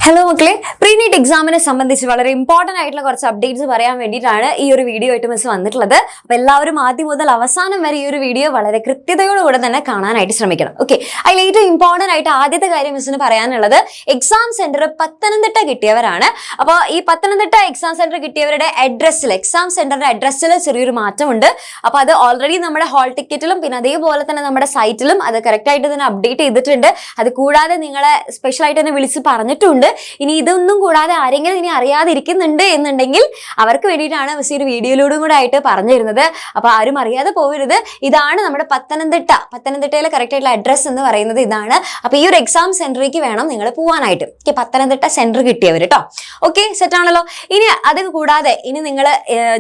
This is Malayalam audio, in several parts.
ഹലോ മക്കളെ, പ്രീ നീറ്റ് എക്സാമിനെ സംബന്ധിച്ച് വളരെ ഇമ്പോർട്ടന്റ് ആയിട്ടുള്ള കുറച്ച് അപ്ഡേറ്റ്സ് പറയാൻ വേണ്ടിയിട്ടാണ് ഈ ഒരു വീഡിയോ ആയിട്ട് മിസ് വന്നിട്ടുള്ളത്. അപ്പോൾ എല്ലാവരും ആദ്യം മുതൽ അവസാനം വരെ ഈ ഒരു വീഡിയോ വളരെ കൃത്യതയോടുകൂടെ തന്നെ കാണാനായിട്ട് ശ്രമിക്കണം. ഓക്കെ, അതിൽ ഏറ്റവും ഇമ്പോർട്ടന്റ് ആയിട്ട് ആദ്യത്തെ കാര്യം മിസ്സിന് പറയാനുള്ളത് എക്സാം സെന്റർ പത്തനംതിട്ട കിട്ടിയവരാണ്. അപ്പോൾ ഈ പത്തനംതിട്ട എക്സാം സെന്റർ കിട്ടിയവരുടെ അഡ്രസ്സിൽ, എക്സാം സെന്ററിന്റെ അഡ്രസ്സിൽ ചെറിയൊരു മാറ്റമുണ്ട്. അപ്പോൾ അത് ഓൾറെഡി നമ്മുടെ ഹാൾ ടിക്കറ്റിലും പിന്നെ അതേപോലെ തന്നെ നമ്മുടെ സൈറ്റിലും അത് കറക്റ്റ് ആയിട്ട് തന്നെ അപ്ഡേറ്റ് ചെയ്തിട്ടുണ്ട്. അത് കൂടാതെ നിങ്ങളെ സ്പെഷ്യൽ ആയിട്ട് തന്നെ വിളിച്ച് പറഞ്ഞിട്ടുണ്ട്. ഇനി ഇതൊന്നും കൂടാതെ ആരെങ്കിലും ഇനി അറിയാതിരിക്കുന്നുണ്ട് എന്നുണ്ടെങ്കിൽ അവർക്ക് വേണ്ടിയിട്ടാണ് മിസ് ഈ ഒരു വീഡിയോയിലൂടെ കൂടെ ആയിട്ട് പറഞ്ഞു തരുന്നത്. അപ്പൊ ആരും അറിയാതെ പോകരുത്. ഇതാണ് നമ്മുടെ പത്തനംതിട്ടയിലെ കറക്റ്റ് ആയിട്ടുള്ള അഡ്രസ് എന്ന് പറയുന്നത് ഇതാണ്. അപ്പൊ ഈ ഒരു എക്സാം സെന്ററിലേക്ക് വേണം നിങ്ങൾ പോകാനായിട്ട്. പത്തനംതിട്ട സെന്റർ കിട്ടിയവർ കേട്ടോ. ഓക്കെ, സെറ്റ് ആണല്ലോ. ഇനി അത് കൂടാതെ ഇനി നിങ്ങൾ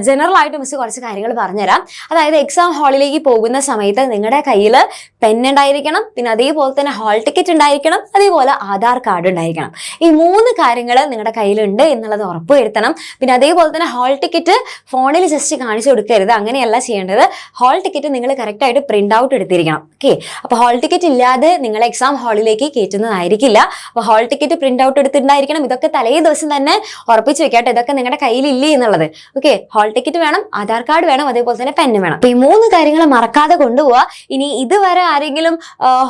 ജനറൽ ആയിട്ട് മിസ് കുറച്ച് കാര്യങ്ങൾ പറഞ്ഞുതരാം. അതായത് എക്സാം ഹാളിലേക്ക് പോകുന്ന സമയത്ത് നിങ്ങളുടെ കയ്യിൽ പെൻ ഉണ്ടായിരിക്കണം, പിന്നെ അതേപോലെ തന്നെ ഹാൾ ടിക്കറ്റ് ഉണ്ടായിരിക്കണം, അതേപോലെ ആധാർ കാർഡ് ഉണ്ടായിരിക്കണം. ഈ മൂന്ന് കാര്യങ്ങൾ നിങ്ങളുടെ കയ്യിലുണ്ട് എന്നുള്ളത് ഉറപ്പുവരുത്തണം. പിന്നെ അതേപോലെ തന്നെ ഹാൾ ടിക്കറ്റ് ഫോണിൽ ജസ്റ്റ് കാണിച്ചു കൊടുക്കരുത്, അങ്ങനെയല്ല ചെയ്യേണ്ടത്. ഹാൾ ടിക്കറ്റ് നിങ്ങൾ കറക്റ്റ് ആയിട്ട് പ്രിന്റ് ഔട്ട് എടുത്തിരിക്കണം. ഓക്കെ, അപ്പോൾ ഹാൾ ടിക്കറ്റ് ഇല്ലാതെ നിങ്ങൾ എക്സാം ഹാളിലേക്ക് കയറ്റുന്നതായിരിക്കില്ല. അപ്പോൾ ഹാൾ ടിക്കറ്റ് പ്രിന്റ് ഔട്ട് എടുത്തിട്ടുണ്ടായിരിക്കണം. ഇതൊക്കെ തലേ ദിവസം തന്നെ ഉറപ്പിച്ച് വെക്കാട്ടെ, ഇതൊക്കെ നിങ്ങളുടെ കയ്യിലില്ലേ എന്നുള്ളത്. ഓക്കെ, ഹാൾ ടിക്കറ്റ് വേണം, ആധാർ കാർഡ് വേണം, അതേപോലെ തന്നെ പെന്ന് വേണം. അപ്പൊ ഈ മൂന്ന് കാര്യങ്ങൾ മറക്കാതെ കൊണ്ടുപോവുക. ഇനി ഇതുവരെ ആരെങ്കിലും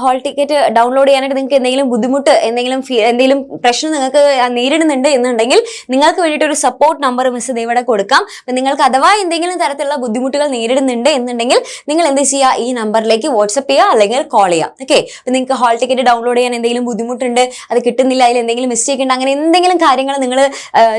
ഹാൾ ടിക്കറ്റ് ഡൗൺലോഡ് ചെയ്യാനായിട്ട് നിങ്ങൾക്ക് എന്തെങ്കിലും ബുദ്ധിമുട്ട്, എന്തെങ്കിലും പ്രശ്നം നിങ്ങൾക്ക് നേരിടുന്നുണ്ട് എന്നുണ്ടെങ്കിൽ നിങ്ങൾക്ക് വേണ്ടിയിട്ട് ഒരു സപ്പോർട്ട് നമ്പർ മിസ് ഇവിടെ കൊടുക്കാം. നിങ്ങൾക്ക് അഥവാ എന്തെങ്കിലും തരത്തിലുള്ള ബുദ്ധിമുട്ടുകൾ നേരിടുന്നുണ്ട് എന്നുണ്ടെങ്കിൽ നിങ്ങൾ എന്ത് ചെയ്യുക, ഈ നമ്പറിലേക്ക് വാട്സ്ആപ്പ് ചെയ്യുക അല്ലെങ്കിൽ കോൾ ചെയ്യുക. ഓക്കെ, നിങ്ങൾക്ക് ഹാൾ ടിക്കറ്റ് ഡൗൺലോഡ് ചെയ്യാൻ എന്തെങ്കിലും ബുദ്ധിമുട്ടുണ്ട്, അത് കിട്ടുന്നില്ല, അതിൽ എന്തെങ്കിലും മിസ്റ്റേക്ക് ഉണ്ട്, അങ്ങനെ എന്തെങ്കിലും കാര്യങ്ങൾ നിങ്ങൾ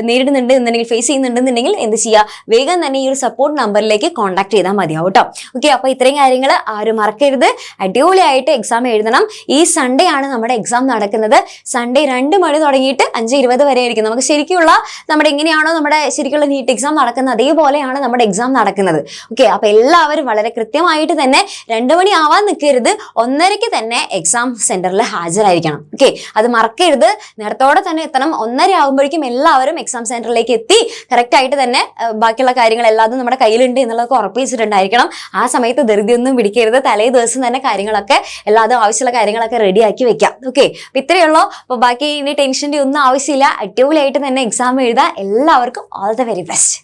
നേരിടുന്നുണ്ട് എന്നുണ്ടെങ്കിൽ, ഫേസ് ചെയ്യുന്നുണ്ടെന്നുണ്ടെങ്കിൽ എന്ത് ചെയ്യുക, വേഗം തന്നെ ഈ ഒരു സപ്പോർട്ട് നമ്പറിലേക്ക് കോൺടാക്ട് ചെയ്താൽ മതിയാവും കേട്ടോ. ഓക്കെ, അപ്പോൾ ഇത്രയും കാര്യങ്ങൾ ആരും മറക്കരുത്. അടിപൊളിയായിട്ട് എക്സാം എഴുതണം. ഈ സൺഡേ ആണ് നമ്മുടെ എക്സാം നടക്കുന്നത്. സൺഡേ 2 മണി തുടങ്ങിയിട്ട് 5:20 വരെ ആയിരിക്കും. നമുക്ക് ശരിക്കുള്ള നമ്മുടെ എങ്ങനെയാണോ നമ്മുടെ ശരിക്കുള്ള നീറ്റ് എക്സാം നടക്കുന്നത് അതേപോലെയാണ് നമ്മുടെ എക്സാം നടക്കുന്നത്. ഓക്കെ, അപ്പൊ എല്ലാവരും വളരെ കൃത്യമായിട്ട് തന്നെ 2 മണി ആവാൻ നിൽക്കരുത്, 1:30 തന്നെ എക്സാം സെന്ററിൽ ഹാജരായിരിക്കണം. ഓക്കെ, അത് മറക്കരുത്. നേരത്തോടെ തന്നെ എത്തണം. 1:30 ആകുമ്പോഴേക്കും എല്ലാവരും എക്സാം സെന്ററിലേക്ക് എത്തി കറക്റ്റ് ആയിട്ട് തന്നെ ബാക്കിയുള്ള കാര്യങ്ങൾ എല്ലാതും നമ്മുടെ കയ്യിലുണ്ട് എന്നുള്ളതൊക്കെ ഉറപ്പിച്ചിട്ടുണ്ടായിരിക്കണം. ആ സമയത്ത് ധൃതിയൊന്നും പിടിക്കരുത്. തലേ ദിവസം തന്നെ കാര്യങ്ങളൊക്കെ എല്ലാതും ആവശ്യമുള്ള കാര്യങ്ങളൊക്കെ റെഡിയാക്കി വെക്കാം. ഓക്കെ, അപ്പൊ ഇത്രയേ ഉള്ളൂ. അപ്പൊ ബാക്കി ഇനി ടെൻഷൻ്റെ ഒന്നും ആവശ്യമില്ല. അടിപൊളിയായിട്ട് തന്നെ എക്സാം എഴുതാം. എല്ലാവർക്കും ഓൾ ദ വെരി ബെസ്റ്റ്.